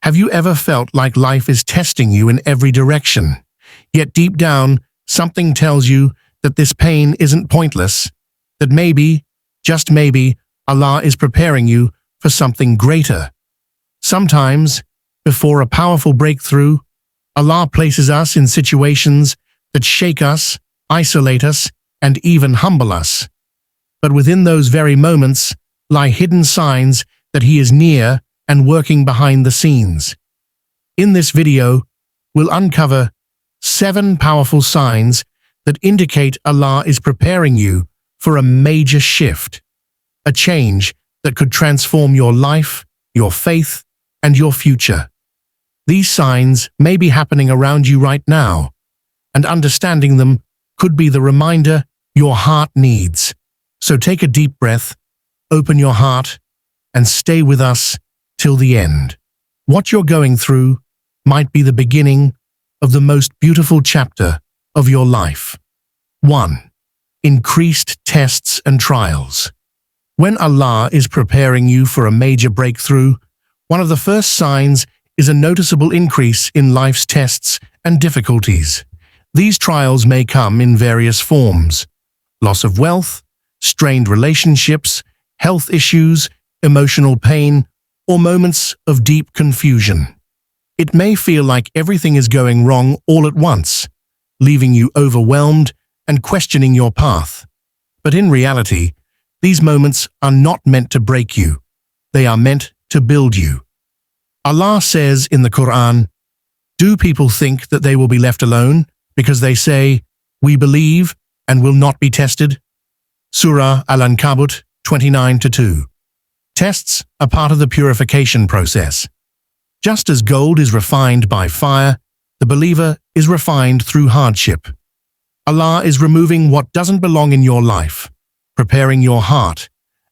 Have you ever felt like life is testing you in every direction, yet deep down, something tells you that this pain isn't pointless, that maybe, just maybe, Allah is preparing you for something greater? Sometimes, before a powerful breakthrough, Allah places us in situations that shake us, isolate us, and even humble us. But within those very moments lie hidden signs that He is near and working behind the scenes. In this video, we'll uncover 7 powerful signs that indicate Allah is preparing you for a major shift, a change that could transform your life, your faith, and your future. These signs may be happening around you right now, and understanding them could be the reminder your heart needs. So take a deep breath, open your heart, and stay with us till the end. What you're going through might be the beginning of the most beautiful chapter of your life. 1. Increased tests and trials. When Allah is preparing you for a major breakthrough, one of the first signs is a noticeable increase in life's tests and difficulties. These trials may come in various forms: loss of wealth, strained relationships, health issues, emotional pain, or moments of deep confusion. It may feel like everything is going wrong all at once, leaving you overwhelmed and questioning your path. But in reality, these moments are not meant to break you. They are meant to build you. Allah says in the Quran, "Do people think that they will be left alone because they say, 'We believe and will not be tested'?" Surah Al-Ankabut 29-2. Tests are part of the purification process. Just as gold is refined by fire, the believer is refined through hardship. Allah is removing what doesn't belong in your life, preparing your heart,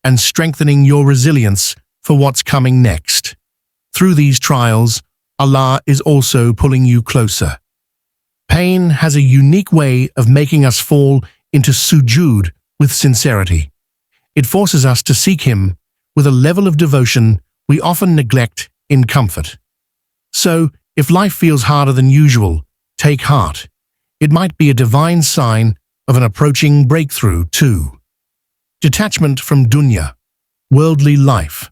and strengthening your resilience for what's coming next. Through these trials, Allah is also pulling you closer. Pain has a unique way of making us fall into sujood with sincerity. It forces us to seek Him with a level of devotion we often neglect in comfort. So, if life feels harder than usual, take heart. It might be a divine sign of an approaching breakthrough too. Detachment from dunya, worldly life.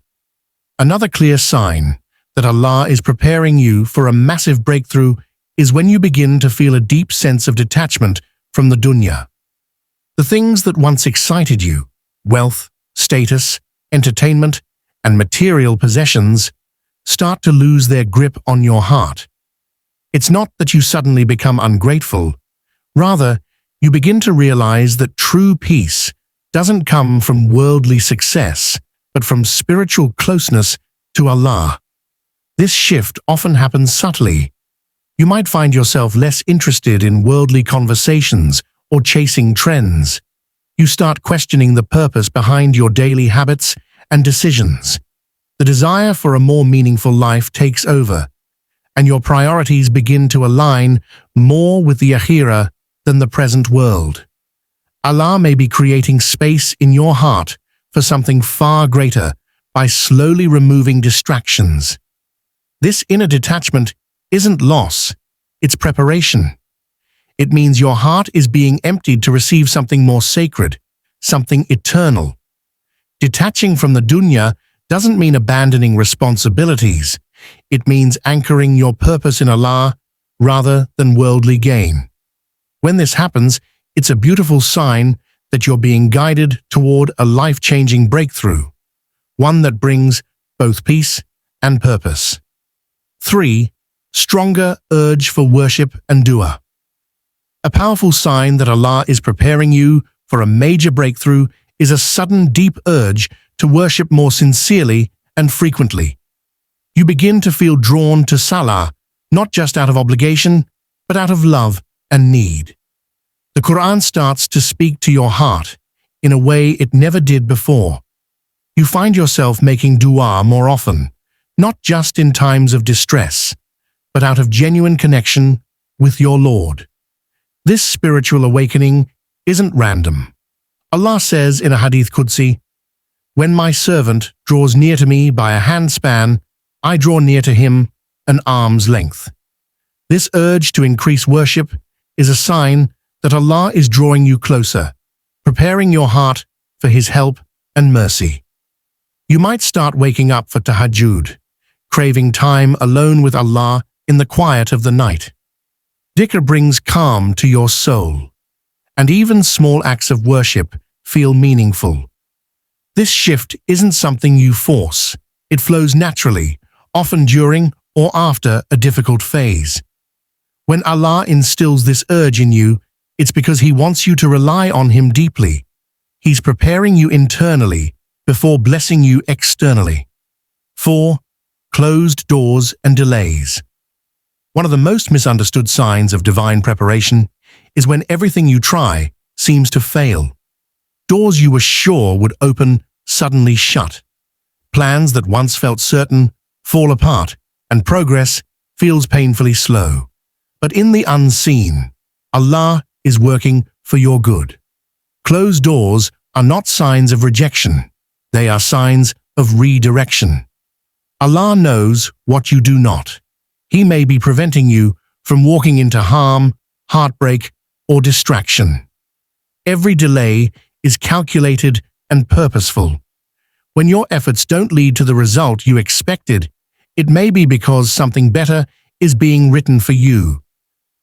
Another clear sign that Allah is preparing you for a massive breakthrough is when you begin to feel a deep sense of detachment from the dunya. The things that once excited you, wealth, status, entertainment, and material possessions, start to lose their grip on your heart. It's not that you suddenly become ungrateful. Rather, you begin to realize that true peace doesn't come from worldly success, but from spiritual closeness to Allah. This shift often happens subtly. You might find yourself less interested in worldly conversations or chasing trends. You start questioning the purpose behind your daily habits and decisions. The desire for a more meaningful life takes over, and your priorities begin to align more with the akhirah than the present world. Allah may be creating space in your heart for something far greater by slowly removing distractions. This inner detachment isn't loss, it's preparation. It means your heart is being emptied to receive something more sacred, something eternal. Detaching from the dunya doesn't mean abandoning responsibilities. It means anchoring your purpose in Allah rather than worldly gain. When this happens, it's a beautiful sign that you're being guided toward a life-changing breakthrough, one that brings both peace and purpose. 3. Stronger urge for worship and dua. A powerful sign that Allah is preparing you for a major breakthrough is a sudden deep urge to worship more sincerely and frequently. You begin to feel drawn to salah, not just out of obligation, but out of love and need. The Quran starts to speak to your heart in a way it never did before. You find yourself making dua more often, not just in times of distress, but out of genuine connection with your Lord. This spiritual awakening isn't random. Allah says in a Hadith Qudsi, "When my servant draws near to me by a handspan, I draw near to him an arm's length. This urge to increase worship is a sign that Allah is drawing you closer, preparing your heart for His help and mercy. You might start waking up for tahajjud, craving time alone with Allah in the quiet of the night. Dhikr brings calm to your soul, and even small acts of worship feel meaningful. This shift isn't something you force. It flows naturally, often during or after a difficult phase. When Allah instills this urge in you, it's because He wants you to rely on Him deeply. He's preparing you internally before blessing you externally. 4. Closed doors and delays. One of the most misunderstood signs of divine preparation is when everything you try seems to fail. Doors you were sure would open suddenly shut. Plans that once felt certain fall apart, and progress feels painfully slow. But in the unseen, Allah is working for your good. Closed doors are not signs of rejection. They are signs of redirection. Allah knows what you do not. He may be preventing you from walking into harm, heartbreak, or distraction. Every delay is calculated and purposeful. When your efforts don't lead to the result you expected, it may be because something better is being written for you,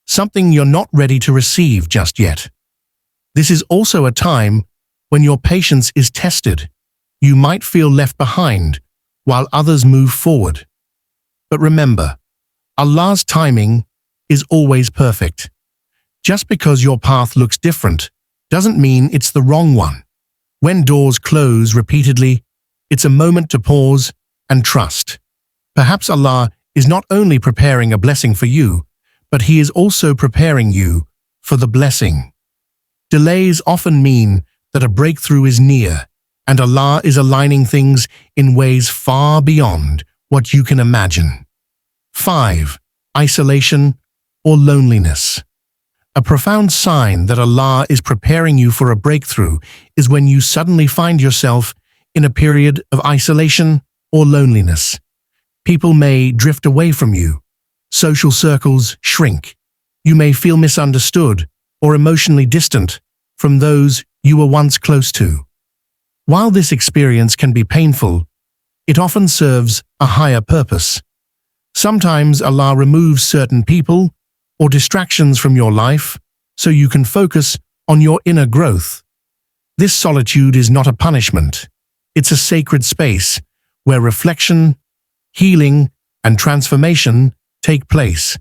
something you're not ready to receive just yet. This is also a time when your patience is tested. You might feel left behind while others move forward. But remember, Allah's timing is always perfect. Just because your path looks different doesn't mean it's the wrong one. When doors close repeatedly, it's a moment to pause and trust. Perhaps Allah is not only preparing a blessing for you, but He is also preparing you for the blessing. Delays often mean that a breakthrough is near, and Allah is aligning things in ways far beyond what you can imagine. 5. Isolation or loneliness. A profound sign that Allah is preparing you for a breakthrough is when you suddenly find yourself in a period of isolation or loneliness. People may drift away from you. Social circles shrink. You may feel misunderstood or emotionally distant from those you were once close to. While this experience can be painful, it often serves a higher purpose. Sometimes Allah removes certain people or distractions from your life so you can focus on your inner growth. This solitude is not a punishment. It's a sacred space where reflection, healing, and transformation take place.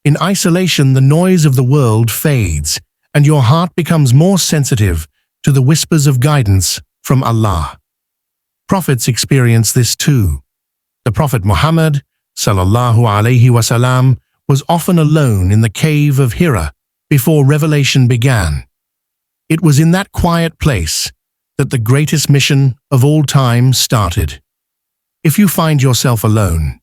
In isolation, the noise of the world fades, and your heart becomes more sensitive to the whispers of guidance from Allah. Prophets experience this too. The Prophet Muhammad, sallallahu alaihi wasallam, was often alone in the cave of Hira before revelation began. It was in that quiet place that the greatest mission of all time started. If you find yourself alone,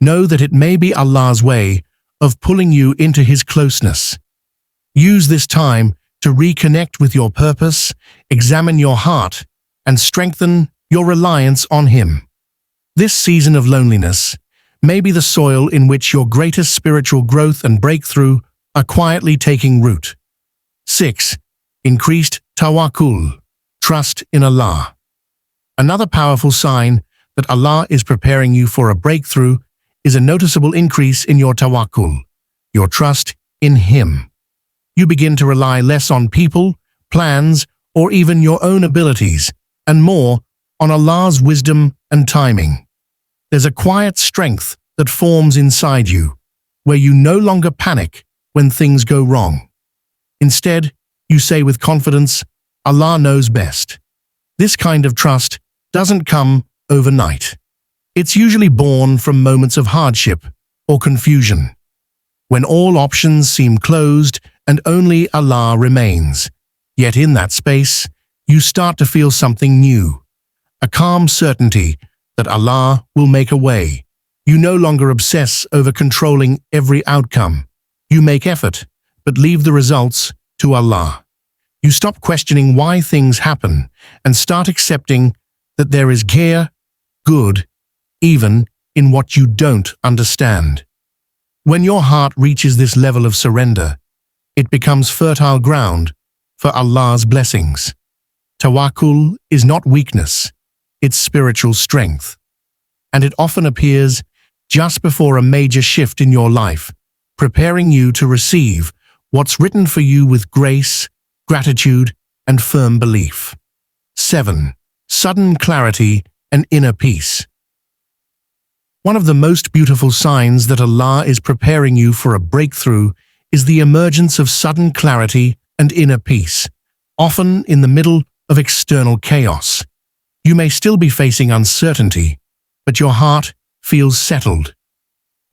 know that it may be Allah's way of pulling you into His closeness. Use this time to reconnect with your purpose, examine your heart, and strengthen your reliance on Him. This season of loneliness may be the soil in which your greatest spiritual growth and breakthrough are quietly taking root. 6. Increased tawakkul, trust in Allah. Another powerful sign that Allah is preparing you for a breakthrough is a noticeable increase in your tawakkul, your trust in Him. You begin to rely less on people, plans, or even your own abilities, and more on Allah's wisdom and timing. There's a quiet strength that forms inside you, where you no longer panic when things go wrong. Instead, you say with confidence, Allah knows best. This kind of trust doesn't come overnight. It's usually born from moments of hardship or confusion, when all options seem closed and only Allah remains. Yet in that space, you start to feel something new, a calm certainty that Allah will make a way. You no longer obsess over controlling every outcome. You make effort, but leave the results to Allah. You stop questioning why things happen and start accepting that there is care, good, even in what you don't understand. When your heart reaches this level of surrender, it becomes fertile ground for Allah's blessings. Tawakkul is not weakness, it's spiritual strength. And it often appears just before a major shift in your life, preparing you to receive what's written for you with grace, gratitude, and firm belief. 7. Sudden clarity and inner peace. One of the most beautiful signs that Allah is preparing you for a breakthrough is the emergence of sudden clarity and inner peace, often in the middle of external chaos. You may still be facing uncertainty, but your heart feels settled.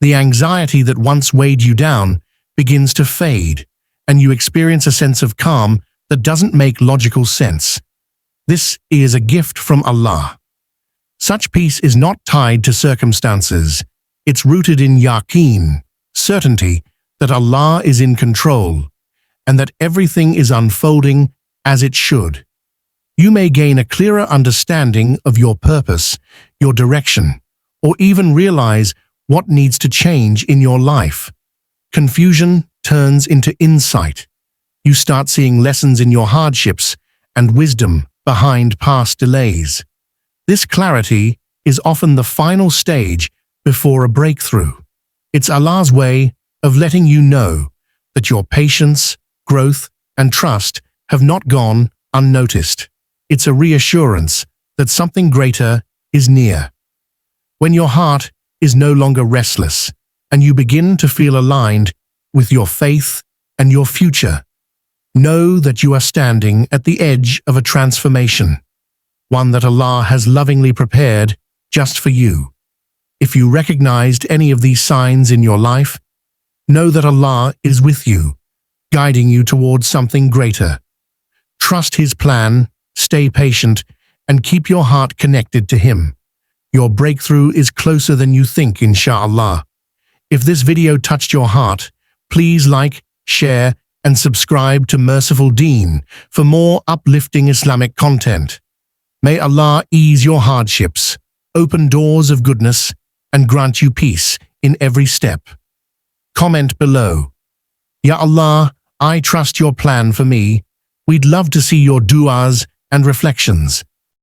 The anxiety that once weighed you down begins to fade, and you experience a sense of calm that doesn't make logical sense. This is a gift from Allah. Such peace is not tied to circumstances. It's rooted in yaqeen, certainty that Allah is in control, and that everything is unfolding as it should. You may gain a clearer understanding of your purpose, your direction, or even realize what needs to change in your life. Confusion turns into insight. You start seeing lessons in your hardships and wisdom behind past delays. This clarity is often the final stage before a breakthrough. It's Allah's way of letting you know that your patience, growth, and trust have not gone unnoticed. It's a reassurance that something greater is near. When your heart is no longer restless and you begin to feel aligned with your faith and your future, know that you are standing at the edge of a transformation, one that Allah has lovingly prepared just for you. If you recognized any of these signs in your life, know that Allah is with you, guiding you towards something greater. Trust His plan, stay patient, and keep your heart connected to Him. Your breakthrough is closer than you think, inshallah. If this video touched your heart, please like, share, and subscribe to Merciful Deen for more uplifting Islamic content. May Allah ease your hardships, open doors of goodness, and grant you peace in every step. Comment below. Ya Allah, I trust your plan for me. We'd love to see your du'as and reflections.